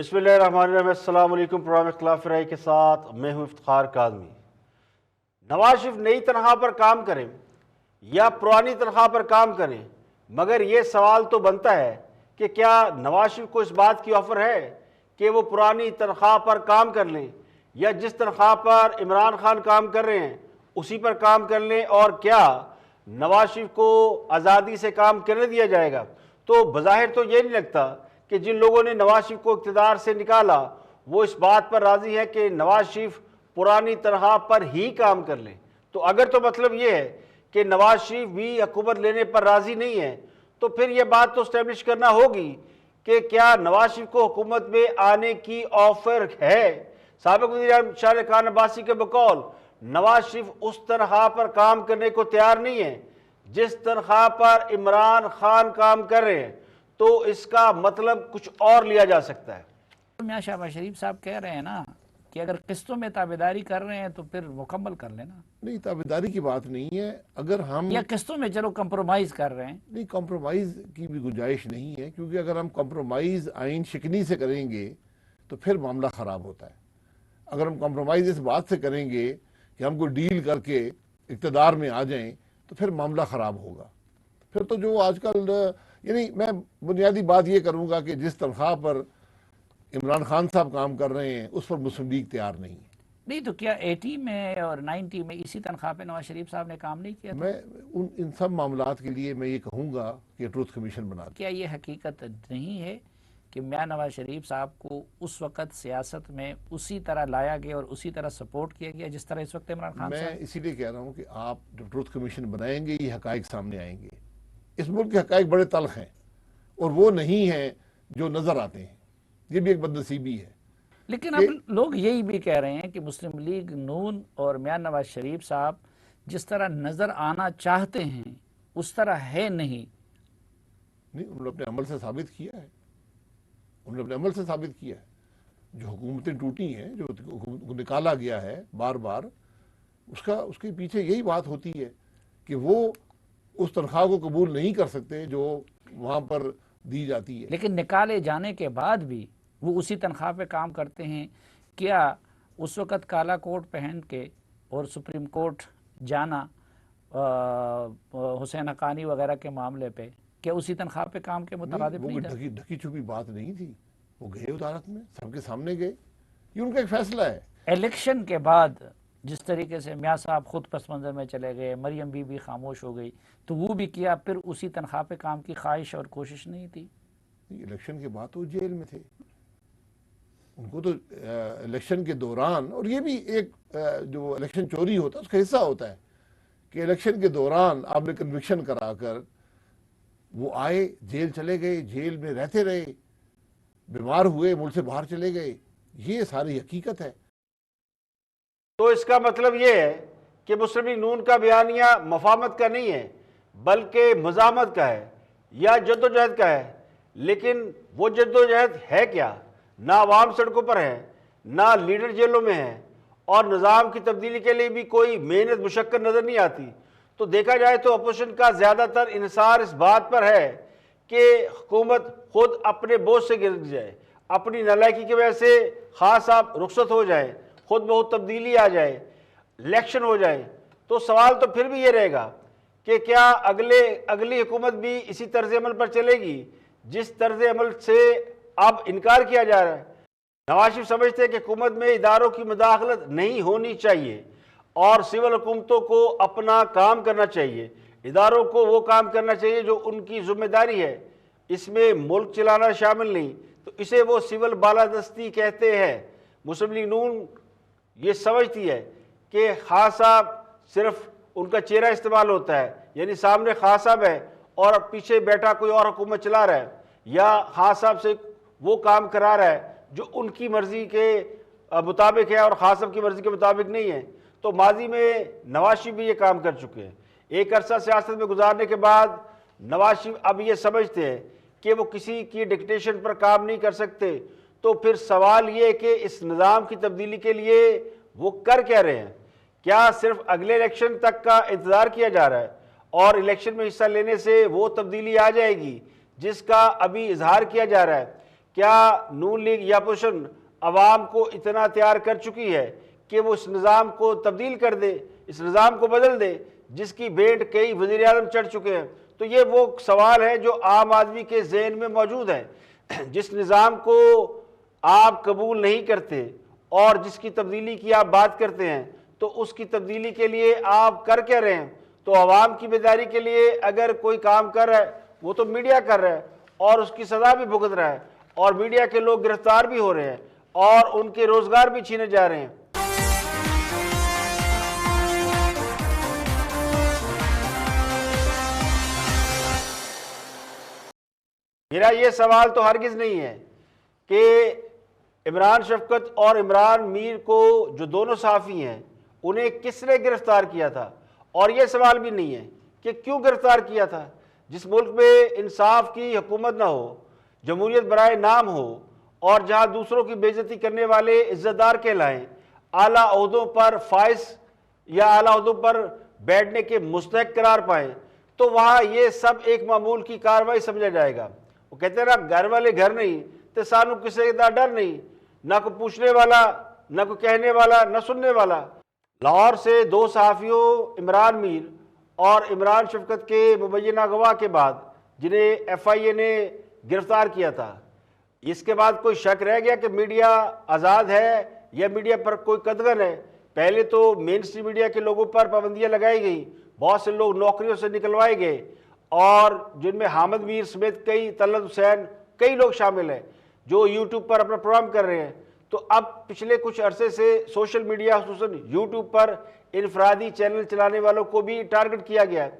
بسم اللہ الرحمن الرحیم۔ السلام علیکم۔ پروگرام اختلاف رائے کے ساتھ میں ہوں افتخار کاظمی۔ نواز شریف نئی تنخواہ پر کام کریں یا پرانی تنخواہ پر کام کریں، مگر یہ سوال تو بنتا ہے کہ کیا نواز شریف کو اس بات کی آفر ہے کہ وہ پرانی تنخواہ پر کام کر لیں یا جس تنخواہ پر عمران خان کام کر رہے ہیں اسی پر کام کر لیں، اور کیا نواز شریف کو آزادی سے کام کرنے دیا جائے گا؟ تو بظاہر تو یہ نہیں لگتا کہ جن لوگوں نے نواز شریف کو اقتدار سے نکالا وہ اس بات پر راضی ہے کہ نواز شریف پرانی تنخواہ پر ہی کام کر لیں۔ تو اگر تو مطلب یہ ہے کہ نواز شریف بھی حکومت لینے پر راضی نہیں ہے، تو پھر یہ بات تو اسٹیبلش کرنا ہوگی کہ کیا نواز شریف کو حکومت میں آنے کی آفر ہے۔ سابق وزیر اعظم شاہ خان عباسی کے بقول نواز شریف اس تنخواہ پر کام کرنے کو تیار نہیں ہے جس تنخواہ پر عمران خان کام کر رہے ہیں، تو اس کا مطلب کچھ اور لیا جا سکتا ہے۔ میاں شہباز شریف صاحب کہہ رہے ہیں نا کہ اگر قسطوں میں تابعداری کر رہے ہیں تو پھر مکمل کر لینا۔ نہیں، تابعداری کی بات نہیں ہے۔ اگر ہم یا قسطوں میں چلو کمپرومائز کر رہے ہیں۔ نہیں، کمپرومائز کی بھی گنجائش نہیں ہے، کیونکہ اگر ہم کمپرومائز آئین شکنی سے کریں گے تو پھر معاملہ خراب ہوتا ہے۔ اگر ہم کمپرومائز اس بات سے کریں گے کہ ہم کو ڈیل کر کے اقتدار میں آ جائیں تو پھر معاملہ خراب ہوگا۔ پھر تو جو آج کل یعنی میں بنیادی بات یہ کروں گا کہ جس تنخواہ پر عمران خان صاحب کام کر رہے ہیں اس پر مسلم لیگ تیار نہیں ہے۔ نہیں تو کیا 80 میں اور 90 میں اسی تنخواہ پہ نواز شریف صاحب نے کام نہیں کیا تھا؟ میں ان سب معاملات کے لیے میں یہ کہوں گا کہ ٹروتھ کمیشن بنا دیں۔ کیا یہ حقیقت نہیں ہے کہ میاں نواز شریف صاحب کو اس وقت سیاست میں اسی طرح لایا گیا اور اسی طرح سپورٹ کیا گیا جس طرح اس وقت عمران خان میں صاحب؟ اسی لیے کہہ رہا ہوں کہ آپ جب ٹروتھ کمیشن بنائیں گے یہ حقائق سامنے آئیں گے۔ اس ملک کے حقائق بڑے تلخ ہیں اور وہ نہیں ہیں جو نظر آتے ہیں، یہ بھی ایک بدنصیبی ہے۔ لیکن اب لوگ یہی بھی کہہ رہے ہیں کہ مسلم لیگ نون اور میاں نواز شریف صاحب جس طرح نظر آنا چاہتے ہیں اس طرح ہے نہیں۔ انہوں نے اپنے عمل سے ثابت کیا ہے، انہوں نے اپنے عمل سے ثابت کیا ہے۔ جو حکومتیں ٹوٹی ہیں، جو نکالا گیا ہے بار بار، اس کے پیچھے یہی بات ہوتی ہے کہ وہ اس تنخواہ کو قبول نہیں کر سکتے جو وہاں پر دی جاتی ہے۔ لیکن نکالے جانے کے بعد بھی وہ اسی تنخواہ پہ کام کرتے ہیں۔ کیا اس وقت کالا کوٹ پہن کے اور سپریم کورٹ جانا حسین حقانی وغیرہ کے معاملے پہ کیا اسی تنخواہ پہ کام کے مترادف نہیں تھا؟ ڈھکی چھپی بات نہیں تھی، وہ گئے عدالت میں، سب کے سامنے گئے، یہ ان کا ایک فیصلہ ہے۔ الیکشن کے بعد جس طریقے سے میاں صاحب خود پس منظر میں چلے گئے، مریم بی بی خاموش ہو گئی، تو وہ بھی کیا پھر اسی تنخواہ پہ کام کی خواہش اور کوشش نہیں تھی؟ الیکشن کے بعد تو جیل میں تھے، ان کو تو الیکشن کے دوران، اور یہ بھی ایک جو الیکشن چوری ہوتا ہے اس کا حصہ ہوتا ہے کہ الیکشن کے دوران آپ نے کنوکشن کرا کر وہ آئے، جیل چلے گئے، جیل میں رہتے رہے، بیمار ہوئے، ملک سے باہر چلے گئے، یہ ساری حقیقت ہے۔ تو اس کا مطلب یہ ہے کہ مسلم لیگ نون کا بیانیہ مفاہمت کا نہیں ہے بلکہ مزاحمت کا ہے یا جدوجہد کا ہے۔ لیکن وہ جدوجہد ہے کیا؟ نہ عوام سڑکوں پر ہے، نہ لیڈر جیلوں میں ہے، اور نظام کی تبدیلی کے لیے بھی کوئی محنت مشقت نظر نہیں آتی۔ تو دیکھا جائے تو اپوزیشن کا زیادہ تر انحصار اس بات پر ہے کہ حکومت خود اپنے بوجھ سے گر جائے، اپنی نالائکی کی وجہ سے خاص صاحب رخصت ہو جائے، خود بہت تبدیلی آ جائے، الیکشن ہو جائے۔ تو سوال تو پھر بھی یہ رہے گا کہ کیا اگلی حکومت بھی اسی طرز عمل پر چلے گی جس طرز عمل سے اب انکار کیا جا رہا ہے؟ نواز شریف سمجھتے ہیں کہ حکومت میں اداروں کی مداخلت نہیں ہونی چاہیے اور سول حکومتوں کو اپنا کام کرنا چاہیے، اداروں کو وہ کام کرنا چاہیے جو ان کی ذمہ داری ہے، اس میں ملک چلانا شامل نہیں، تو اسے وہ سول بالادستی کہتے ہیں۔ مسلم لیگ نون یہ سمجھتی ہے کہ خاص صاحب صرف ان کا چہرہ استعمال ہوتا ہے، یعنی سامنے خاص صاحب ہے اور پیچھے بیٹھا کوئی اور حکومت چلا رہا ہے، یا خاص صاحب سے وہ کام کرا رہا ہے جو ان کی مرضی کے مطابق ہے اور خاص صاحب کی مرضی کے مطابق نہیں ہے۔ تو ماضی میں نواز شریف بھی یہ کام کر چکے ہیں۔ ایک عرصہ سیاست میں گزارنے کے بعد نواز شریف اب یہ سمجھتے ہیں کہ وہ کسی کی ڈکٹیشن پر کام نہیں کر سکتے۔ تو پھر سوال یہ کہ اس نظام کی تبدیلی کے لیے وہ کر کیا رہے ہیں؟ کیا صرف اگلے الیکشن تک کا انتظار کیا جا رہا ہے اور الیکشن میں حصہ لینے سے وہ تبدیلی آ جائے گی جس کا ابھی اظہار کیا جا رہا ہے؟ کیا نون لیگ یا اپوزیشن عوام کو اتنا تیار کر چکی ہے کہ وہ اس نظام کو تبدیل کر دے، اس نظام کو بدل دے جس کی بھینٹ کئی وزیر اعظم چڑھ چکے ہیں؟ تو یہ وہ سوال ہے جو عام آدمی کے ذہن میں موجود ہے۔ جس نظام کو آپ قبول نہیں کرتے اور جس کی تبدیلی کی آپ بات کرتے ہیں، تو اس کی تبدیلی کے لیے آپ کر کیا رہے ہیں؟ تو عوام کی بیداری کے لیے اگر کوئی کام کر رہا ہے وہ تو میڈیا کر رہا ہے، اور اس کی سزا بھی بھگت رہا ہے، اور میڈیا کے لوگ گرفتار بھی ہو رہے ہیں اور ان کے روزگار بھی چھینے جا رہے ہیں۔ میرا یہ سوال تو ہرگز نہیں ہے کہ عمران شفقت اور عمران میر کو، جو دونوں صحافی ہیں، انہیں کس نے گرفتار کیا تھا، اور یہ سوال بھی نہیں ہے کہ کیوں گرفتار کیا تھا۔ جس ملک میں انصاف کی حکومت نہ ہو، جمہوریت برائے نام ہو، اور جہاں دوسروں کی بے عزتی کرنے والے عزت دار کہلائیں، اعلیٰ عہدوں پر فائز یا اعلیٰ عہدوں پر بیٹھنے کے مستحق قرار پائیں، تو وہاں یہ سب ایک معمول کی کارروائی سمجھا جائے گا۔ وہ کہتے ہیں نا، گھر والے گھر نہیں تو سانو کسی کا ڈر نہیں، نہ کوئی پوچھنے والا، نہ کوئی کہنے والا، نہ سننے والا۔ لاہور سے دو صحافیوں عمران میر اور عمران شفقت کے مبینہ گواہ کے بعد جنہیں ایف آئی اے نے گرفتار کیا تھا، اس کے بعد کوئی شک رہ گیا کہ میڈیا آزاد ہے یا میڈیا پر کوئی قدغن ہے؟ پہلے تو مین اسٹریم میڈیا کے لوگوں پر پابندیاں لگائی گئیں، بہت سے لوگ نوکریوں سے نکلوائے گئے، اور جن میں حامد میر سمیت کئی، طلعت حسین، کئی لوگ شامل ہیں جو یوٹیوب پر اپنا پروگرام کر رہے ہیں۔ تو اب پچھلے کچھ عرصے سے سوشل میڈیا، خصوصاً یوٹیوب پر انفرادی چینل چلانے والوں کو بھی ٹارگٹ کیا گیا ہے۔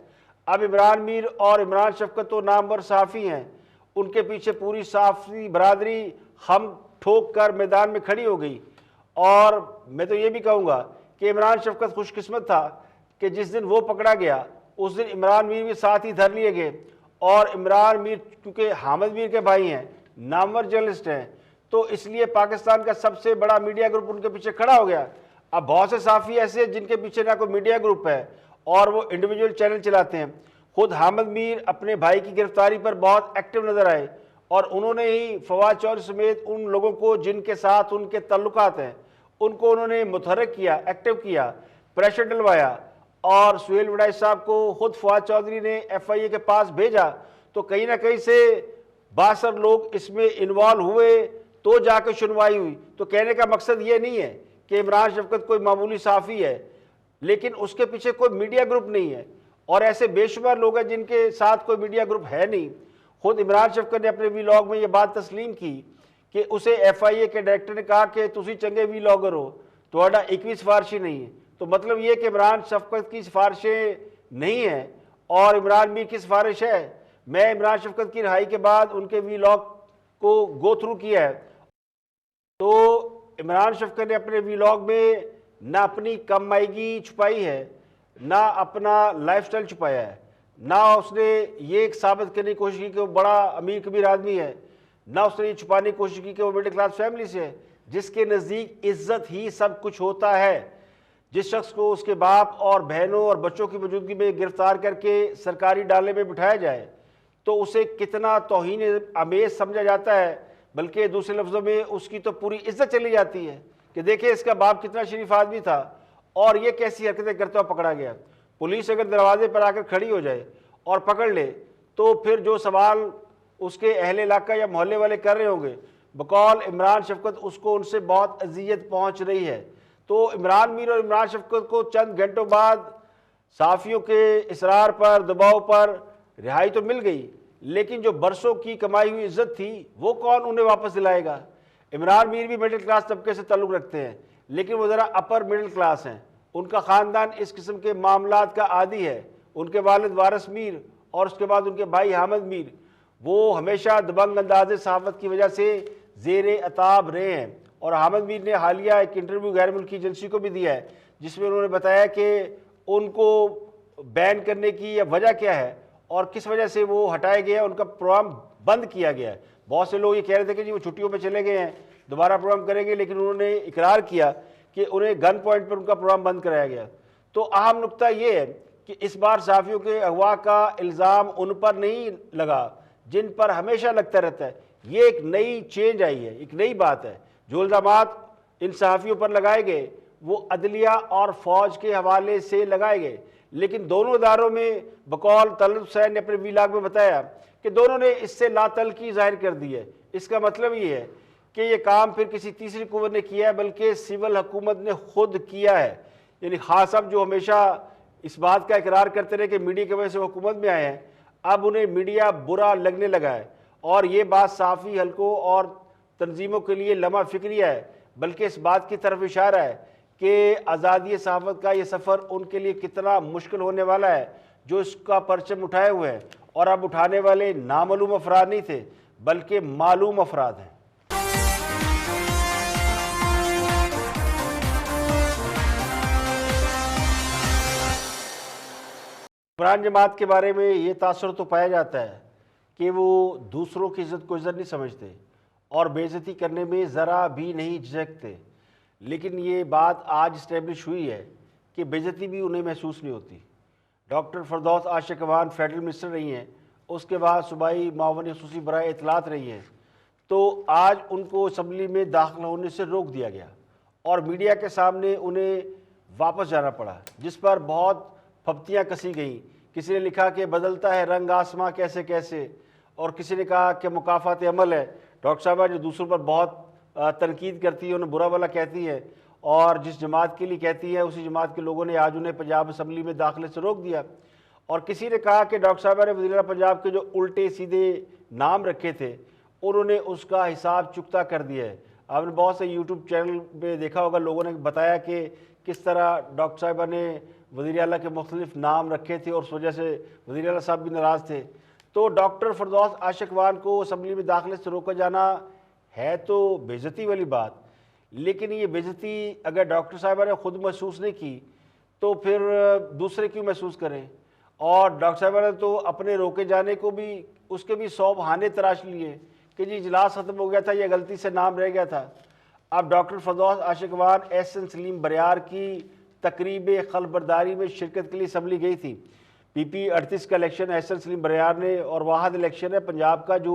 اب عمران میر اور عمران شفقت تو نامور صحافی ہیں، ان کے پیچھے پوری صحافی برادری ہم ٹھوک کر میدان میں کھڑی ہو گئی۔ اور میں تو یہ بھی کہوں گا کہ عمران شفقت خوش قسمت تھا کہ جس دن وہ پکڑا گیا اس دن عمران میر بھی ساتھ ہی دھر لیے گئے، اور عمران میر کیونکہ حامد میر کے بھائی ہیں، نامور جرنلسٹ ہیں، تو اس لیے پاکستان کا سب سے بڑا میڈیا گروپ ان کے پیچھے کھڑا ہو گیا۔ اب بہت سے صحافی ایسے ہیں جن کے پیچھے نہ کوئی میڈیا گروپ ہے اور وہ انڈیویجول چینل چلاتے ہیں۔ خود حامد میر اپنے بھائی کی گرفتاری پر بہت ایکٹیو نظر آئے، اور انہوں نے ہی فواد چودھری سمیت ان لوگوں کو جن کے ساتھ ان کے تعلقات ہیں ان کو انہوں نے متحرک کیا، ایکٹیو کیا، پریشر ڈلوایا، اور سہیل وڈائی صاحب کو خود فواد چودھری نے ایف آئی اے کے پاس بھیجا۔ تو کہیں نہ کہیں سے 62 لوگ اس میں انوالو ہوئے تو جا کے سنوائی ہوئی۔ تو کہنے کا مقصد یہ نہیں ہے کہ عمران شفقت کوئی معمولی صحافی ہے، لیکن اس کے پیچھے کوئی میڈیا گروپ نہیں ہے، اور ایسے بے شمار لوگ ہیں جن کے ساتھ کوئی میڈیا گروپ ہے نہیں۔ خود عمران شفقت نے اپنے ویلاگ میں یہ بات تسلیم کی کہ اسے ایف آئی اے کے ڈائریکٹر نے کہا کہ تسی چنگے ویلاگر ہو، تہاڈا ایک بھی سفارشی نہیں ہے۔ تو مطلب یہ کہ عمران شفقت کی سفارشیں نہیں ہیں اور عمران میر کی سفارش ہے۔ میں عمران شفقت کی رہائی کے بعد ان کے ویلاگ کو گو تھرو کیا ہے، تو عمران شفقت نے اپنے ویلاگ میں نہ اپنی کم مائیگی چھپائی ہے، نہ اپنا لائف سٹائل چھپایا ہے، نہ اس نے یہ ثابت کرنے کی کوشش کی کہ وہ بڑا امیر کبیر آدمی ہے، نہ اس نے یہ چھپانے کی کوشش کی کہ وہ مڈل کلاس فیملی سے ہے۔ جس کے نزدیک عزت ہی سب کچھ ہوتا ہے، جس شخص کو اس کے باپ اور بہنوں اور بچوں کی موجودگی میں گرفتار کر کے سرکاری ڈالے میں بٹھایا جائے تو اسے کتنا توہین آمیز سمجھا جاتا ہے، بلکہ دوسرے لفظوں میں اس کی تو پوری عزت چلی جاتی ہے کہ دیکھیں اس کا باپ کتنا شریف آدمی تھا اور یہ کیسی حرکتیں کرتا ہوا پکڑا گیا۔ پولیس اگر دروازے پر آ کر کھڑی ہو جائے اور پکڑ لے تو پھر جو سوال اس کے اہل علاقہ یا محلے والے کر رہے ہوں گے، بقول عمران شفقت اس کو ان سے بہت اذیت پہنچ رہی ہے۔ تو عمران میر اور عمران شفقت کو چند گھنٹوں بعد صحافیوں کے اصرار پر، دباؤ پر رہائی تو مل گئی، لیکن جو برسوں کی کمائی ہوئی عزت تھی وہ کون انہیں واپس دلائے گا؟ عمران میر بھی مڈل کلاس طبقے سے تعلق رکھتے ہیں، لیکن وہ ذرا اپر مڈل کلاس ہیں، ان کا خاندان اس قسم کے معاملات کا عادی ہے۔ ان کے والد وارث میر اور اس کے بعد ان کے بھائی حامد میر، وہ ہمیشہ دبنگ انداز صحافت کی وجہ سے زیر عتاب رہے ہیں۔ اور حامد میر نے حالیہ ایک انٹرویو غیر ملکی ایجنسی کو بھی دیا ہے جس میں انہوں نے بتایا کہ ان کو بین کرنے کی وجہ کیا ہے اور کس وجہ سے وہ ہٹائے گئے ہیں، ان کا پروگرام بند کیا گیا ہے۔ بہت سے لوگ یہ کہہ رہے تھے کہ جی وہ چھٹیوں پہ چلے گئے ہیں، دوبارہ پروگرام کریں گے، لیکن انہوں نے اقرار کیا کہ انہیں گن پوائنٹ پر ان کا پروگرام بند کرایا گیا۔ تو اہم نقطہ یہ ہے کہ اس بار صحافیوں کے اغوا کا الزام ان پر نہیں لگا جن پر ہمیشہ لگتا رہتا ہے یہ ایک نئی چینج آئی ہے، ایک نئی بات ہے۔ جو الزامات ان صحافیوں پر لگائے گئے وہ عدلیہ اور فوج کے حوالے سے لگائے گئے، لیکن دونوں اداروں میں بقول طلعت حسین نے اپنے ویلاگ میں بتایا کہ دونوں نے اس سے لا تعلقی ظاہر کر دی ہے۔ اس کا مطلب یہ ہے کہ یہ کام پھر کسی تیسری قوت نے کیا ہے بلکہ سول حکومت نے خود کیا ہے۔ یعنی خان صاحب جو ہمیشہ اس بات کا اقرار کرتے رہے کہ میڈیا کی وجہ سے وہ حکومت میں آئے ہیں، اب انہیں میڈیا برا لگنے لگا ہے، اور یہ بات صحافی حلقوں اور تنظیموں کے لیے لمحہ فکری ہے، بلکہ اس بات کی طرف اشارہ ہے کہ آزادی صحافت کا یہ سفر ان کے لیے کتنا مشکل ہونے والا ہے جو اس کا پرچم اٹھائے ہوئے ہیں، اور اب اٹھانے والے نامعلوم افراد نہیں تھے بلکہ معلوم افراد ہیں۔ عمران جماعت کے بارے میں یہ تاثر تو پایا جاتا ہے کہ وہ دوسروں کی عزت کو عزت نہیں سمجھتے اور بے عزتی کرنے میں ذرا بھی نہیں جھجکتے، لیکن یہ بات آج اسٹیبلش ہوئی ہے کہ بے عزتی بھی انہیں محسوس نہیں ہوتی۔ ڈاکٹر فردوس عاشق اخوان فیڈرل منسٹر رہی ہیں، اس کے بعد صوبائی معاون خصوصی برائے اطلاعات رہی ہیں، تو آج ان کو اسمبلی میں داخل ہونے سے روک دیا گیا اور میڈیا کے سامنے انہیں واپس جانا پڑا، جس پر بہت پھپتیاں کسی گئیں۔ کسی نے لکھا کہ بدلتا ہے رنگ آسماں کیسے کیسے، اور کسی نے کہا کہ مکافات عمل ہے۔ ڈاکٹر صاحبہ جو دوسروں پر بہت تنقید کرتی ہے، انہیں برا بھلا کہتی ہے، اور جس جماعت کے لیے کہتی ہے اسی جماعت کے لوگوں نے آج انہیں پنجاب اسمبلی میں داخلے سے روک دیا۔ اور کسی نے کہا کہ ڈاکٹر صاحبہ نے وزیر اعلیٰ پنجاب کے جو الٹے سیدھے نام رکھے تھے انہوں نے اس کا حساب چکتا کر دیا ہے۔ آپ نے بہت سے یوٹیوب چینل پہ دیکھا ہوگا، لوگوں نے بتایا کہ کس طرح ڈاکٹر صاحبہ نے وزیر اعلیٰ کے مختلف نام رکھے تھے اور اس وجہ سے وزیر اعلیٰ صاحب بھی ناراض تھے۔ تو ڈاکٹر فردوس عاشق اخوان کو اسمبلی میں داخلے سے روکا جانا ہے تو بے عزتی والی بات، لیکن یہ بے عزتی اگر ڈاکٹر صاحبہ نے خود محسوس نہیں کی تو پھر دوسرے کیوں محسوس کریں؟ اور ڈاکٹر صاحبہ نے تو اپنے روکے جانے کو بھی اس کے بھی 100 بہانے تراش لیے کہ جی اجلاس ختم ہو گیا تھا، یہ غلطی سے نام رہ گیا تھا۔ اب ڈاکٹر فردوس عاشق اخوان احسن سلیم بریار کی تقریب خلبرداری میں شرکت کے لیے اسمبلی گئی تھی۔ پی پی 38 کا الیکشن احسن سلیم بریار نے، اور واحد الیکشن ہے پنجاب کا جو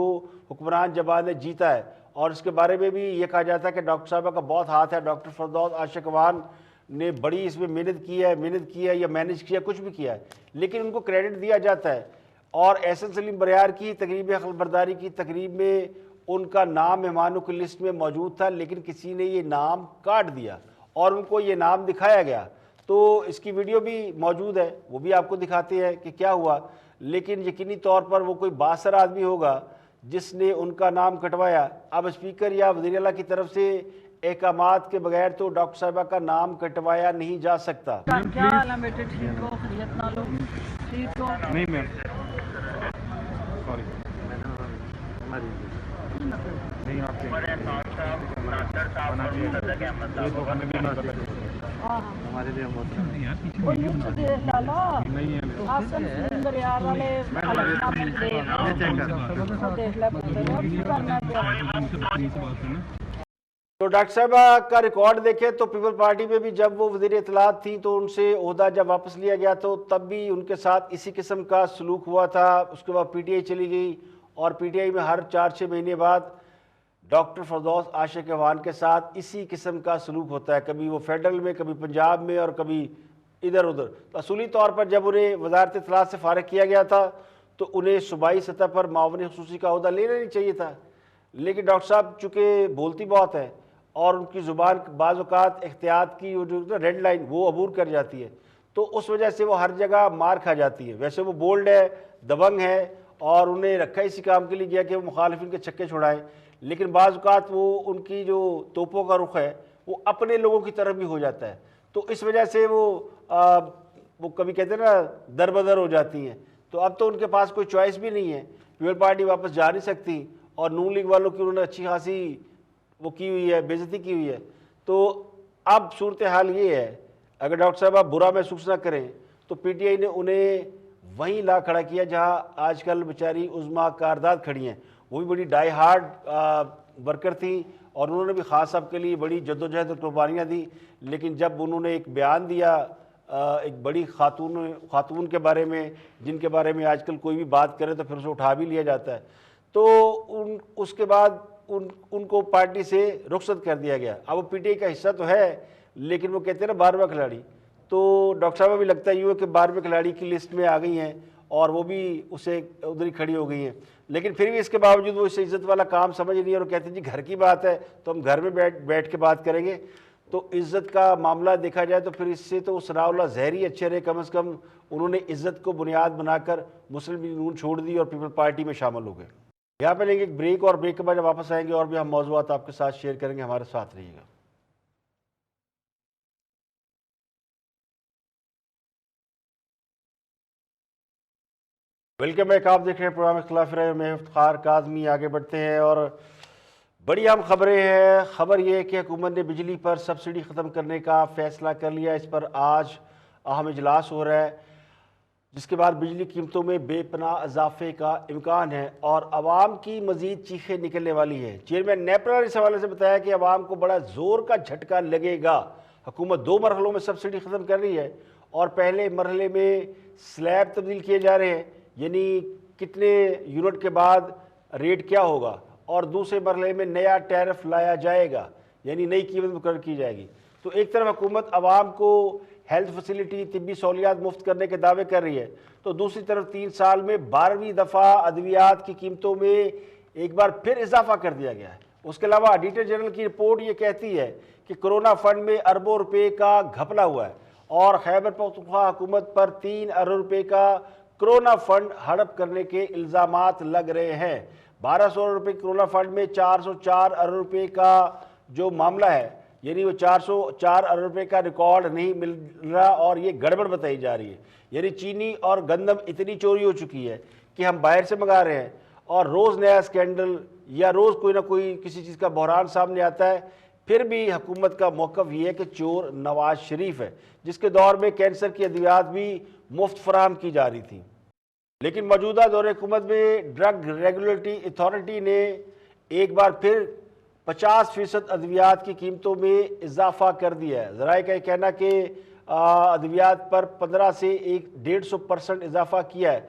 حکمران جماعت نے جیتا ہے، اور اس کے بارے میں بھی یہ کہا جاتا ہے کہ ڈاکٹر صاحبہ کا بہت ہاتھ ہے۔ ڈاکٹر فردوس عاشق اخوان نے بڑی اس میں محنت کی ہے یا مینج کیا، کچھ بھی کیا ہے، لیکن ان کو کریڈٹ دیا جاتا ہے۔ اور احسن سلیم بریار کی تقریب خلبرداری کی تقریب میں ان کا نام مہمانوں کی لسٹ میں موجود تھا، لیکن کسی نے یہ نام کاٹ دیا اور ان کو یہ نام دکھایا گیا۔ تو اس کی ویڈیو بھی موجود ہے، وہ بھی آپ کو دکھاتے ہیں کہ کیا ہوا، لیکن یقینی طور پر وہ کوئی بااثر آدمی ہوگا جس نے ان کا نام کٹوایا۔ اب اسپیکر یا وزیر اعلیٰ کی طرف سے احکامات کے بغیر تو ڈاکٹر صاحبہ کا نام کٹوایا نہیں جا سکتا۔ کیا حال ہے بیٹے؟ ٹھیک ہو؟ خیریت نہ لو؟ ٹھیک ہو؟ نہیں میم، سوری نہیں، آپ کے ہمارے لیے تو ڈاکٹر صاحبہ کا ریکارڈ دیکھیں تو پیپل پارٹی میں بھی جب وہ وزیر اطلاعات تھیں تو ان سے عہدہ جب واپس لیا گیا تو تب بھی ان کے ساتھ اسی قسم کا سلوک ہوا تھا۔ اس کے بعد پی ٹی آئی چلی گئی، اور پی ٹی آئی میں ہر 4-6 مہینے بعد ڈاکٹر فردوس عاشق اخوان کے ساتھ اسی قسم کا سلوک ہوتا ہے، کبھی وہ فیڈرل میں، کبھی پنجاب میں، اور کبھی ادھر ادھر۔ تو اصولی طور پر جب انہیں وزارت اطلاعات سے فارغ کیا گیا تھا تو انہیں صوبائی سطح پر معاون خصوصی کا عہدہ لینا نہیں چاہیے تھا، لیکن ڈاکٹر صاحب چونکہ بولتی بہت ہے اور ان کی زبان بعض اوقات احتیاط کی جو ریڈ لائن وہ عبور کر جاتی ہے، تو اس وجہ سے وہ ہر جگہ مار کھا جاتی ہے۔ ویسے وہ بولڈ ہے، دبنگ ہے، اور انہیں رکھا اسی کام کے لیے گیا کہ وہ مخالفین کے چھکے چھڑائیں، لیکن بعض اوقات وہ ان کی جو توپوں کا رخ ہے وہ اپنے لوگوں کی طرف بھی ہو جاتا ہے، تو اس وجہ سے وہ کبھی کہتے ہیں نا در بدر ہو جاتی ہیں۔ تو اب تو ان کے پاس کوئی چوائس بھی نہیں ہے، پیپل پارٹی واپس جا نہیں سکتی، اور نون لیگ والوں کی انہوں نے اچھی خاصی وہ کی ہوئی ہے، بے عزتی کی ہوئی ہے۔ تو اب صورتحال یہ ہے، اگر ڈاکٹر صاحب آپ برا محسوس نہ کریں تو پی ٹی آئی نے انہیں وہیں لا کھڑا کیا جہاں آج کل بیچاری عظمیٰ کارداد کھڑی ہیں۔ وہ بھی بڑی ڈائی ہارڈ ورکر تھیں، اور انہوں نے بھی خان صاحب کے لیے بڑی جدوجہد اور قربانیاں دی، لیکن جب انہوں نے ایک بیان دیا ایک بڑی خاتون کے بارے میں، جن کے بارے میں آج کل کوئی بھی بات کرے تو پھر اسے اٹھا بھی لیا جاتا ہے، تو اس کے بعد ان کو پارٹی سے رخصت کر دیا گیا. اب وہ پی ٹی آئی کا حصہ تو ہے لیکن وہ کہتے ہیں نا 12واں کھلاڑی, تو ڈاکٹر صاحب بھی لگتا ہے یوں کہ 12ویں کھلاڑی کی لسٹ میں آ گئی ہیں اور وہ بھی اسے ادھر ہی کھڑی ہو گئی ہیں. لیکن پھر بھی اس کے باوجود وہ اسے عزت والا کام سمجھ نہیں ہے اور کہتے ہیں جی گھر کی بات ہے تو ہم گھر میں بیٹھ کے بات کریں گے. تو عزت کا معاملہ دیکھا جائے تو پھر اس سے تو ثناء اللہ زہری اچھے رہے, کم از کم انہوں نے عزت کو بنیاد بنا کر مسلم لیگ نون چھوڑ دی اور پیپل پارٹی میں شامل ہو گئے. یہاں پہ لیں گے ایک بریک, اور بریک کے بعد جب واپس آئیں گے اور بھی ہم موضوعات آپ کے ساتھ شیئر کریں گے. ہمارے ساتھ رہیے گا. Welcome back. آپ دیکھ رہے ہیں پروگرام اختلاف رائے, میں افتخار کاظمی. آگے بڑھتے ہیں اور بڑی اہم خبریں ہیں. خبر یہ ہے کہ حکومت نے بجلی پر سبسڈی ختم کرنے کا فیصلہ کر لیا. اس پر آج اہم اجلاس ہو رہا ہے جس کے بعد بجلی قیمتوں میں بے پناہ اضافے کا امکان ہے اور عوام کی مزید چیخیں نکلنے والی ہیں. چیئرمین نیپرا نے اس حوالے سے بتایا کہ عوام کو بڑا زور کا جھٹکا لگے گا. حکومت 2 مرحلوں میں سبسڈی ختم کر رہی ہے اور پہلے مرحلے میں سلیب تبدیل کیے جا رہے ہیں, یعنی کتنے یونٹ کے بعد ریٹ کیا ہوگا, اور دوسرے مرحلے میں نیا ٹیرف لایا جائے گا, یعنی نئی قیمت مقرر کی جائے گی. تو ایک طرف حکومت عوام کو ہیلتھ فیسلٹی, طبی سہولیات مفت کرنے کے دعوے کر رہی ہے, تو دوسری طرف 3 سال میں 12ویں دفعہ ادویات کی قیمتوں میں ایک بار پھر اضافہ کر دیا گیا ہے. اس کے علاوہ آڈیٹر جنرل کی رپورٹ یہ کہتی ہے کہ کرونا فنڈ میں اربوں روپے کا گھپلا ہوا ہے اور خیبر پختونخوا حکومت پر 3 ارب روپے کا کرونا فنڈ ہڑپ کرنے کے الزامات لگ رہے ہیں. 1200 روپے کرونا فنڈ میں 404 ارب روپے کا جو معاملہ ہے, یعنی وہ 404 ارب روپے کا ریکارڈ نہیں مل رہا اور یہ گڑبڑ بتائی جا رہی ہے. یعنی چینی اور گندم اتنی چوری ہو چکی ہے کہ ہم باہر سے منگا رہے ہیں اور روز نیا اسکینڈل یا روز کوئی نہ کوئی کسی چیز کا بحران سامنے آتا ہے. پھر بھی حکومت کا موقف یہ ہے کہ چور نواز شریف ہے, جس کے دور میں کینسر کی ادویات بھی مفت فراہم کی جا رہی تھیں. لیکن موجودہ دور حکومت میں ڈرگ ریگولیٹری اتھارٹی نے ایک بار پھر 50% ادویات کی قیمتوں میں اضافہ کر دیا ہے. ذرائع کا یہ کہنا کہ ادویات پر 15 سے 150% اضافہ کیا ہے,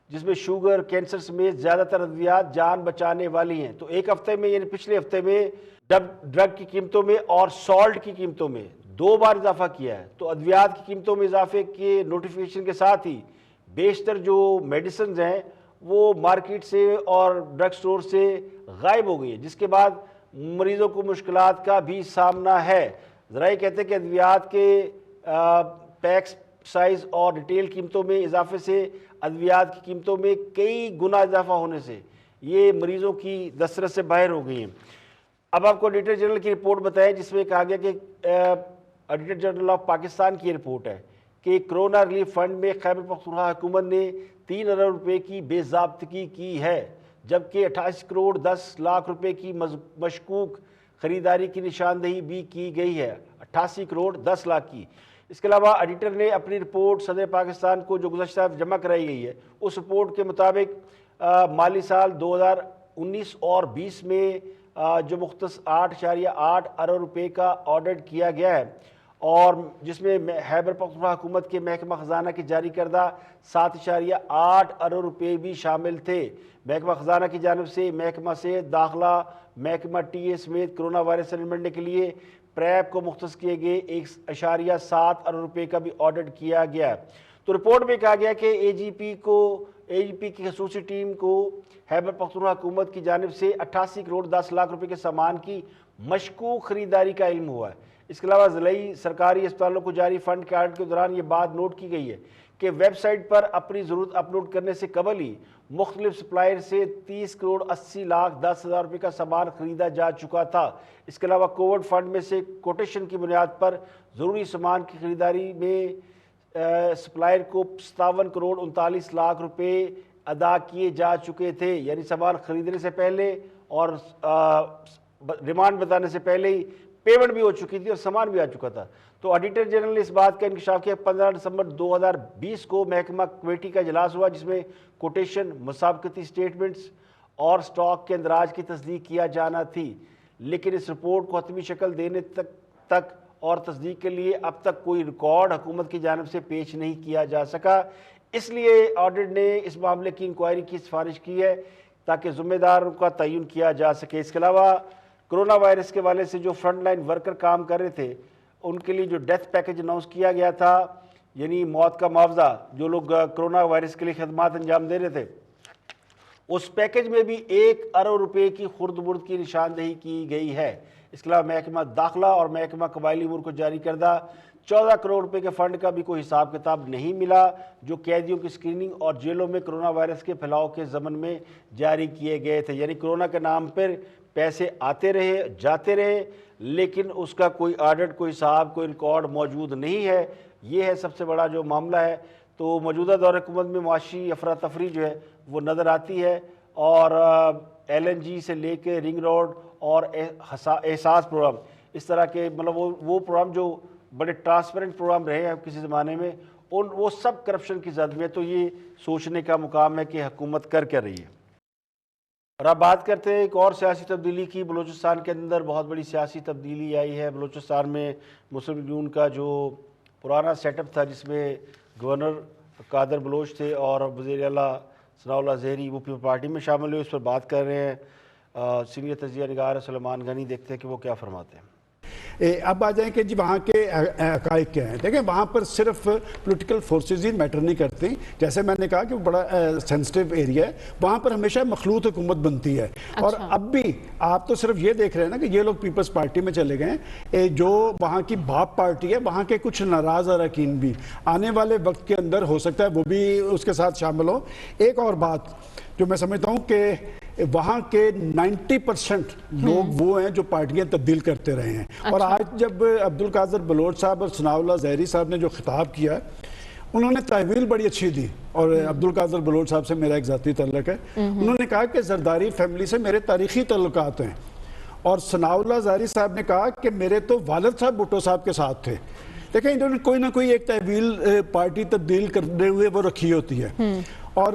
جس میں شوگر, کینسر سمیت زیادہ تر ادویات جان بچانے والی ہیں. تو ایک ہفتے میں, یعنی پچھلے ہفتے میں ڈرگ کی قیمتوں میں اور سالٹ کی قیمتوں میں 2 بار اضافہ کیا ہے. تو ادویات کی قیمتوں میں اضافے کے نوٹیفیکیشن کے ساتھ ہی بیشتر جو میڈیسنز ہیں وہ مارکیٹ سے اور ڈرگ سٹور سے غائب ہو گئی ہیں, جس کے بعد مریضوں کو مشکلات کا بھی سامنا ہے. ذرائع کہتے ہیں کہ ادویات کے پیکس سائز اور ریٹیل قیمتوں میں اضافے سے ادویات کی قیمتوں میں کئی گنا اضافہ ہونے سے یہ مریضوں کی دسترس سے باہر ہو گئی ہیں. اب آپ کو آڈیٹر جنرل کی رپورٹ بتائیں جس میں کہا گیا کہ آڈیٹر جنرل آف پاکستان کی رپورٹ ہے کہ کرونا ریلیف فنڈ میں خیبر پختونخوا حکومت نے 3 ارب روپے کی بے ضابطگی کی ہے, جبکہ 28 کروڑ 10 لاکھ روپے کی مشکوک خریداری کی نشاندہی بھی کی گئی ہے. 88 کروڑ 10 لاکھ کی. اس کے علاوہ آڈیٹر نے اپنی رپورٹ صدر پاکستان کو جو گزشتہ جمع کرائی گئی ہے اس رپورٹ کے مطابق مالی سال 2019 اور 20 میں جو مختص 8.8 ارب روپے کا آڈٹ کیا گیا ہے اور جس میں خیبر پختونخوا حکومت کے محکمہ خزانہ کی جاری کردہ 7.8 ارب روپے بھی شامل تھے. محکمہ خزانہ کی جانب سے محکمہ سے داخلہ, محکمہ ٹی اے سمیت کرونا وائرس سے نمٹنے کے لیے پریپ کو مختص کیے گئے 1.7 ارب روپے کا بھی آڈٹ کیا گیا. تو رپورٹ میں کہا گیا کہ اے جی پی کی خصوصی ٹیم کو خیبر پختونخوا حکومت کی جانب سے 88 کروڑ 10 لاکھ روپے کے سامان کی مشکوک خریداری کا علم ہوا ہے. اس کے علاوہ ضلعی سرکاری اسپتالوں کو جاری فنڈ کے آڈٹ کے دوران یہ بات نوٹ کی گئی ہے کہ ویب سائٹ پر اپنی ضرورت اپلوڈ کرنے سے قبل ہی مختلف سپلائر سے 30 کروڑ 80 لاکھ 10 ہزار روپے کا سامان خریدا جا چکا تھا. اس کے علاوہ کووڈ فنڈ میں سے کوٹیشن کی بنیاد پر ضروری سامان کی خریداری میں سپلائر کو 57 کروڑ 39 لاکھ روپے ادا کیے جا چکے تھے, یعنی سامان خریدنے سے پہلے اور ڈیمانڈ بتانے سے پہلے ہی پیمنٹ بھی ہو چکی تھی اور سامان بھی آ چکا تھا. تو آڈیٹر جنرل نے اس بات کا انکشاف کیا 15 دسمبر 2020 کو محکمہ کمیٹی کا اجلاس ہوا جس میں کوٹیشن, مسابقتی سٹیٹمنٹس اور سٹاک کے اندراج کی تصدیق کیا جانا تھی, لیکن اس رپورٹ کو حتمی شکل دینے تک اور تصدیق کے لیے اب تک کوئی ریکارڈ حکومت کی جانب سے پیش نہیں کیا جا سکا. اس لیے آڈٹ نے اس معاملے کی انکوائری کی سفارش کی ہے تاکہ ذمہ داروں کا تعین کیا جا سکے۔ اس کے علاوہ کرونا وائرس کے حوالے سے جو فرنٹ لائن ورکر کام کر رہے تھے ان کے لیے جو ڈیتھ پیکج اناؤنس کیا گیا تھا، یعنی موت کا معاوضہ، جو لوگ کرونا وائرس کے لیے خدمات انجام دے رہے تھے، اس پیکج میں بھی 1 ارب روپے کی خرد برد کی نشاندہی کی گئی ہے۔ اس کے علاوہ محکمہ داخلہ اور محکمہ قبائلی امور کو جاری کردہ 14 کروڑ روپے کے فنڈ کا بھی کوئی حساب کتاب نہیں ملا، جو قیدیوں کی اسکریننگ اور جیلوں میں کرونا وائرس کے پھیلاؤ کے ضمن میں جاری کیے گئے تھے۔ یعنی کرونا کے نام پر پیسے آتے رہے جاتے رہے، لیکن اس کا کوئی آڈٹ، کوئی حساب، کوئی ریکارڈ موجود نہیں ہے۔ یہ ہے سب سے بڑا جو معاملہ ہے۔ تو موجودہ دور حکومت میں معاشی افراتفری جو ہے وہ نظر آتی ہے، اور ایل این جی سے لے کے رنگ روڈ اور احساس پروگرام، اس طرح کے مطلب وہ پروگرام جو بڑے ٹرانسپیرنٹ پروگرام رہے ہیں کسی زمانے میں، وہ سب کرپشن کی زد میں۔ تو یہ سوچنے کا مقام ہے کہ حکومت کر رہی ہے۔ اور اب بات کرتے ہیں ایک اور سیاسی تبدیلی کی۔ بلوچستان کے اندر بہت بڑی سیاسی تبدیلی آئی ہے۔ بلوچستان میں مسلم لیگ نون کا جو پرانا سیٹ اپ تھا، جس میں گورنر قادر بلوچ تھے اور وزیر اعلیٰ ثناء اللہ زہری وہ پیپل پارٹی میں شامل ہوئے، اس پر بات کر رہے ہیں سینئر تجزیہ نگار سلیمان غنی۔ دیکھتے ہیں کہ وہ کیا فرماتے ہیں۔ اب آ جائیں کہ جی وہاں کے حقائق کیا ہیں۔ دیکھیں وہاں پر صرف پولیٹیکل فورسز ہی میٹر نہیں کرتی، جیسے میں نے کہا کہ وہ بڑا سینسٹیو ایریا ہے، وہاں پر ہمیشہ مخلوط حکومت بنتی ہے۔ اور اب بھی آپ تو صرف یہ دیکھ رہے ہیں نا کہ یہ لوگ پیپلز پارٹی میں چلے گئے ہیں، جو وہاں کی باپ پارٹی ہے، وہاں کے کچھ ناراض اراکین بھی آنے والے وقت کے اندر ہو سکتا ہے وہ بھی اس کے ساتھ شامل ہوں۔ ایک اور بات جو میں سمجھتا ہوں کہ وہاں کے 90% لوگ وہ ہیں جو پارٹیاں تبدیل کرتے رہے ہیں۔ اور آج جب عبدالقادر بلوچ صاحب اور ثناء اللہ زہری صاحب نے جو خطاب کیا، انہوں نے تحویل بڑی اچھی دی، اور عبدالقادر بلوچ صاحب سے میرا ایک ذاتی تعلق ہے۔ انہوں نے کہا کہ زرداری فیملی سے میرے تاریخی تعلقات ہیں، اور ثناء اللہ زہری صاحب نے کہا کہ میرے تو والد صاحب بھٹو صاحب کے ساتھ تھے۔ دیکھیں انہوں نے کوئی نہ کوئی ایک تحویل پارٹی تبدیل کرنے ہوئے وہ رکھی ہوتی ہے۔ اور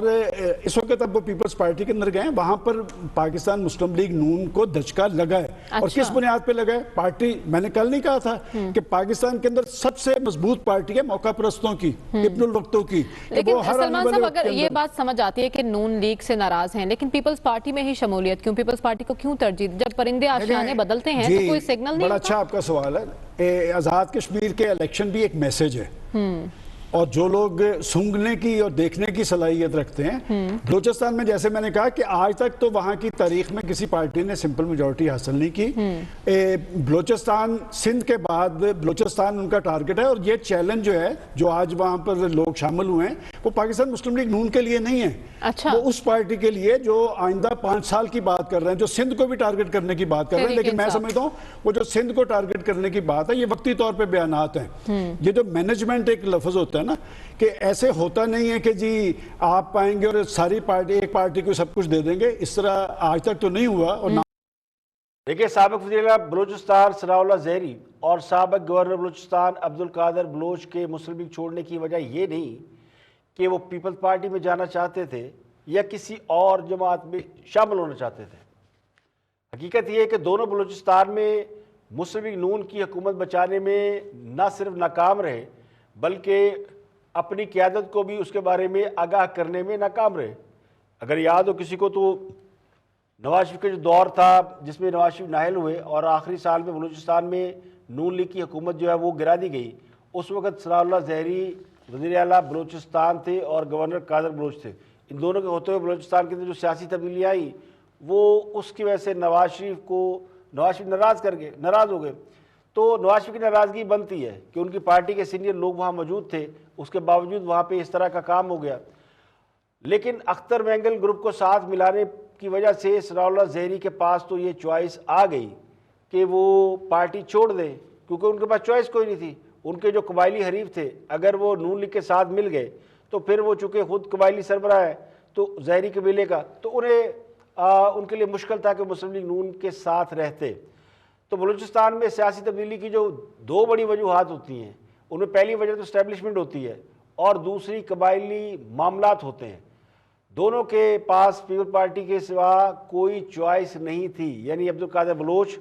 اس وقت اب وہ پیپلز پارٹی کے اندر گئے، وہاں پر پاکستان مسلم لیگ نون کو دھچکا لگا ہے۔ اور کس بنیاد پہ لگا ہے؟ پارٹی، میں نے کل نہیں کہا تھا کہ پاکستان کے اندر سب سے مضبوط پارٹی ہے موقع پرستوں کی، ابن الوقتوں کی۔ لیکن سلمان صاحب اگر یہ بات سمجھ آتی ہے کہ نون لیگ سے ناراض ہیں، لیکن پیپلز پارٹی میں ہی شمولیت کیوں؟ پیپلز پارٹی کو کیوں ترجیح؟ جب پرندے آشیانے بدلتے ہیں تو کوئی سگنل نہیں؟ بڑا اچھا آپ کا سوال ہے۔ آزاد کشمیر کے الیکشن بھی ایک میسج ہے، اور جو لوگ سونگنے کی اور دیکھنے کی صلاحیت رکھتے ہیں، بلوچستان میں جیسے میں نے کہا کہ آج تک تو وہاں کی تاریخ میں کسی پارٹی نے سمپل میجورٹی حاصل نہیں کی۔ بلوچستان سندھ کے بعد بلوچستان ان کا ٹارگٹ ہے، اور یہ چیلنج جو ہے جو آج وہاں پر لوگ شامل ہوئے ہیں وہ پاکستان مسلم لیگ نون کے لیے نہیں ہے، وہ اس پارٹی کے لیے جو آئندہ 5 سال کی بات کر رہے ہیں، جو سندھ کو بھی ٹارگٹ کرنے کی بات کر رہے ہیں۔ لیکن میں سمجھتا ہوں وہ جو سندھ کو ٹارگٹ کرنے کی بات ہے یہ وقتی طور پہ بیانات ہیں۔ یہ جو مینجمنٹ ایک لفظ ہوتا ہے نا، کہ ایسے ہوتا نہیں ہے کہ جی آپ آئیں گے اور ساری پارٹی ایک پارٹی کو سب کچھ دے دیں گے، اس طرح آج تک تو نہیں ہوا۔ اور دیکھیں سابق وزیر اعلیٰ بلوچستان ثناء اللہ زہری اور سابق گورنر بلوچستان عبدالقادر بلوچ کے مسلم لیگ چھوڑنے کی وجہ یہ نہیں کہ وہ پیپلز پارٹی میں جانا چاہتے تھے یا کسی اور جماعت میں شامل ہونا چاہتے تھے۔ حقیقت یہ ہے کہ دونوں بلوچستان میں مسلم لیگ نون کی حکومت بچانے میں نہ صرف ناکام رہے بلکہ اپنی قیادت کو بھی اس کے بارے میں آگاہ کرنے میں ناکام رہے۔ اگر یاد ہو کسی کو تو نواز شریف کا جو دور تھا جس میں نواز شریف نااہل ہوئے اور آخری سال میں بلوچستان میں نون لیگ کی حکومت جو ہے وہ گرا دی گئی، اس وقت ثناء اللہ زہری وزیر اعلیٰ بلوچستان تھے اور گورنر قادر بلوچ تھے۔ ان دونوں کے ہوتے ہوئے بلوچستان کے اندر جو سیاسی تبدیلی آئی وہ اس کی وجہ سے نواز شریف ناراض ہو گئے۔ تو نواز شریف کی ناراضگی بنتی ہے کہ ان کی پارٹی کے سینئر لوگ وہاں موجود تھے، اس کے باوجود وہاں پہ اس طرح کا کام ہو گیا۔ لیکن اختر مینگل گروپ کو ساتھ ملانے کی وجہ سے ثناء اللہ زہری کے پاس تو یہ چوائس آ گئی کہ وہ پارٹی چھوڑ دیں، کیونکہ ان کے پاس چوائس کوئی نہیں تھی۔ ان کے جو قبائلی حریف تھے اگر وہ نون لیگ کے ساتھ مل گئے تو پھر وہ چونکہ خود قبائلی سربراہ ہے تو زہری قبیلے کا، تو ان کے لیے مشکل تھا کہ مسلم لیگ نون کے ساتھ رہتے۔ تو بلوچستان میں سیاسی تبدیلی کی جو 2 بڑی وجوہات ہوتی ہیں، ان میں پہلی وجہ تو اسٹیبلشمنٹ ہوتی ہے اور دوسری قبائلی معاملات ہوتے ہیں۔ دونوں کے پاس پیپل پارٹی کے سوا کوئی چوائس نہیں تھی، یعنی عبدالقادر بلوچ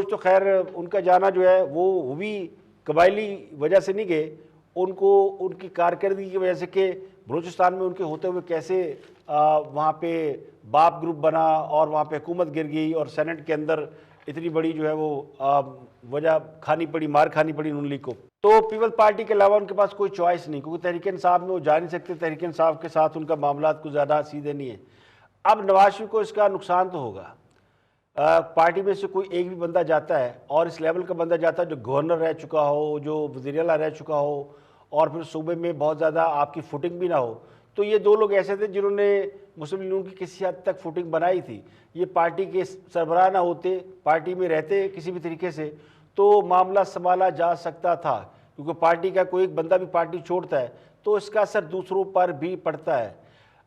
تو خیر ان کا جانا جو ہے وہ بھی قبائلی وجہ سے نہیں گئے، ان کو ان کی کارکردگی کی وجہ سے کہ بلوچستان میں ان کے ہوتے ہوئے کیسے وہاں پہ باپ گروپ بنا اور وہاں پہ حکومت گر گئی اور سینٹ کے اندر اتنی بڑی جو ہے وہ وجہ کھانی پڑی، مار کھانی پڑی نون لیگ کو. تو پیپل پارٹی کے علاوہ ان کے پاس کوئی چوائس نہیں، کیونکہ تحریک انصاف میں وہ جا نہیں سکتے، تحریک انصاف کے ساتھ ان کا معاملات کو زیادہ سیدھے نہیں ہیں. اب نواز شریف کو اس کا نقصان تو ہوگا. پارٹی میں سے کوئی ایک بھی بندہ جاتا ہے اور اس لیول کا بندہ جاتا ہے جو گورنر رہ چکا ہو، جو وزیر اعلیٰ رہ چکا ہو، اور پھر صوبے میں بہت زیادہ آپ کی فوٹنگ بھی نہ ہو. تو یہ دو لوگ ایسے تھے جنہوں نے مسلم لیگ کی کسی حد تک فوٹنگ بنائی تھی. یہ پارٹی کے سربراہ نہ ہوتے، پارٹی میں رہتے کسی بھی طریقے سے، تو معاملہ سنبھالا جا سکتا تھا. کیونکہ پارٹی کا کوئی ایک بندہ بھی پارٹی چھوڑتا ہے تو اس کا اثر دوسروں پر بھی پڑتا ہے.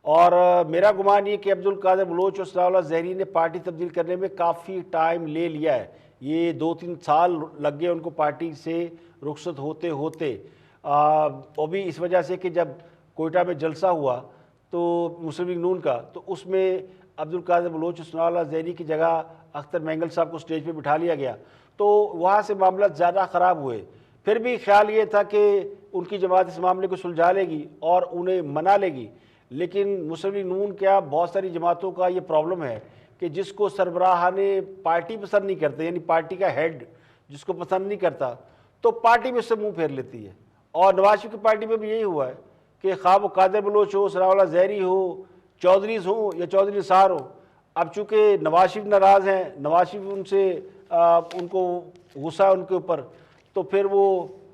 اور میرا گمان یہ کہ عبدالقادر بلوچ اور ثناء اللہ زہری نے پارٹی تبدیل کرنے میں کافی ٹائم لے لیا ہے. یہ 2-3 سال لگ گئے ان کو پارٹی سے رخصت ہوتے ہوتے. وہ بھی اس وجہ سے کہ جب کوئٹہ میں جلسہ ہوا تو مسلم لیگ نون کا، تو اس میں عبدالقادر بلوچ اور ثناء اللہ زہری کی جگہ اختر مینگل صاحب کو سٹیج پہ بٹھا لیا گیا. تو وہاں سے معاملات زیادہ خراب ہوئے. پھر بھی خیال یہ تھا کہ ان کی جماعت اس معاملے کو سلجھا لے گی اور انہیں منا لے گی. لیکن مسلم لیگ نون کیا بہت ساری جماعتوں کا یہ پرابلم ہے کہ جس کو سربراہان پارٹی پسند نہیں کرتے، یعنی پارٹی کا ہیڈ جس کو پسند نہیں کرتا تو پارٹی میں اس سے منہ پھیر لیتی ہے. اور نواز شریف کی پارٹی میں بھی یہی ہوا ہے کہ خواہ وہ قادر بلوچ ہو، ثناء اللہ زہری ہو، چودھریز ہوں یا چودھری نثار ہو، اب چونکہ نواز شریف ناراض ہیں، نواز شریف ان سے ان کو غصہ ہے ان کے اوپر، تو پھر وہ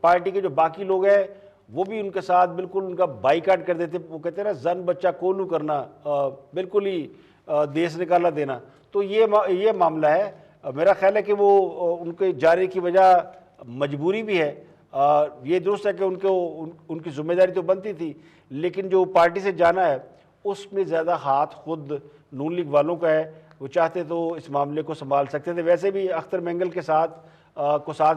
پارٹی کے جو باقی لوگ ہیں وہ بھی ان کے ساتھ بالکل ان کا بائیکاٹ کر دیتے. وہ کہتے ہیں نا زن بچہ کونو کرنا، بالکل ہی دیس نکالا دینا. تو یہ معاملہ ہے. میرا خیال ہے کہ وہ ان کے جانے کی وجہ مجبوری بھی ہے. یہ درست ہے کہ ان کی ذمہ داری تو بنتی تھی، لیکن جو پارٹی سے جانا ہے اس میں زیادہ ہاتھ خود نون لیگ والوں کا ہے. وہ چاہتے تو اس معاملے کو سنبھال سکتے تھے. ویسے بھی اختر مینگل کے ساتھ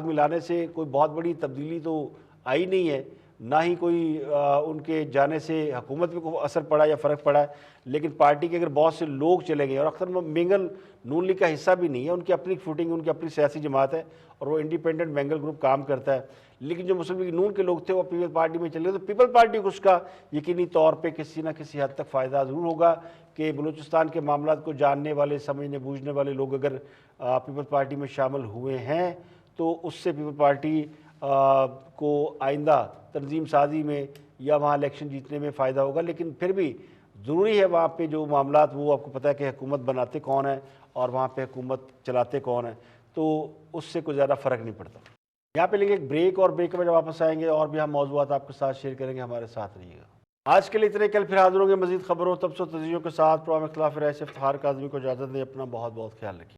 ملانے سے کوئی بہت بڑی تبدیلی تو آئی نہیں ہے، نہ ہی کوئی ان کے جانے سے حکومت پہ کوئی اثر پڑا یا فرق پڑا ہے. لیکن پارٹی کے اگر بہت سے لوگ چلے گئے، اور اختر مینگل نون لیگ کا حصہ بھی نہیں ہے، ان کی اپنی فوٹنگ، ان کی اپنی سیاسی جماعت ہے اور وہ انڈیپینڈنٹ مینگل گروپ کام کرتا ہے. لیکن جو مسلم لیگ نون کے لوگ تھے وہ پیپل پارٹی میں چلے گئے، تو پیپل پارٹی کو اس کا یقینی طور پہ کسی نہ کسی حد تک فائدہ ضرور ہوگا کہ بلوچستان کے معاملات کو جاننے والے، سمجھنے بوجھنے والے لوگ اگر پیپل پارٹی میں شامل ہوئے ہیں تو اس سے پیپل پارٹی کو آئندہ تنظیم سازی میں یا وہاں الیکشن جیتنے میں فائدہ ہوگا. لیکن پھر بھی ضروری ہے وہاں پہ جو معاملات، وہ آپ کو پتہ ہے کہ حکومت بناتے کون ہیں اور وہاں پہ حکومت چلاتے کون ہیں، تو اس سے کوئی زیادہ فرق نہیں پڑتا. یہاں پہ لیں گے ایک بریک، اور بریک میں جب واپس آئیں گے اور بھی ہم موضوعات آپ کے ساتھ شیئر کریں گے. ہمارے ساتھ رہیے گا. آج کے لیے اتنے. کل پھر حاضر ہوں گے مزید خبروں، تبصروں، تجزیوں کے ساتھ. پروگرام اختلاف رائے سے افتخار کاظمی کو اجازت دیں. اپنا بہت بہت خیال رکھیے.